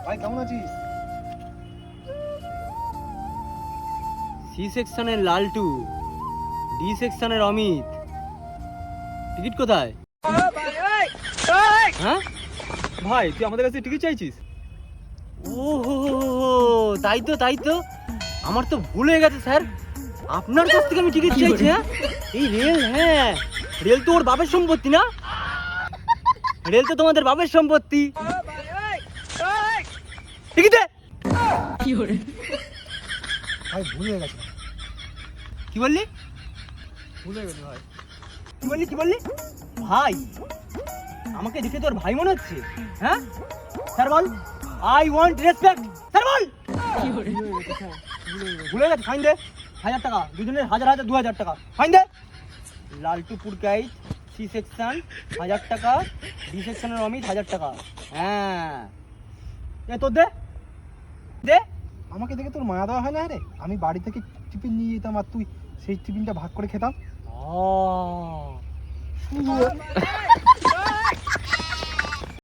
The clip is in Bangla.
ভাই কেমন আছিস? সি সেকশনের লালটু, ডি সেকশনের অমিত। টিকিট কোথায়? হ্যাঁ ভাই তুই আমাদের কাছে টিকিট চাইছিস? ও তাই তো তাই তো, আমার তো ভুল হয়ে গেছে স্যার। আপনার কাছ থেকে আমি টিকিট চাইছি? হ্যাঁ এই রেল, হ্যাঁ রেল তো ওর বাপের সম্পত্তি না? রেল তো তোমাদের বাপের সম্পত্তি। টিকিট দে। ভাই ভুল হয়ে গেছে। কি বললি? ভুল হয়ে গেছে ভাই। কি বললি ভাই? আমাকে দেখে তোর ভাই মনে হচ্ছে? হ্যাঁ স্যার বল, আই ওয়ান্ট রেসপেক্ট। স্যার বল। ভুলে গেছে, ফাইন দে 1000 টাকা, দুজনের 1000 2000 টাকা ফাইন দে। লালটু পুরকাইত সি সেকশন 1000 টাকা, ডি সেকশনের অমিত 1000 টাকা। হ্যাঁ এ তোর দে দে। আমাকে দেখে তোর মায়া দেওয়া হয় না রে? আমি বাড়ি থেকে টিফিন নিয়ে যেতাম আর তুই সেই টিফিনটা ভাগ করে খেতাম। ও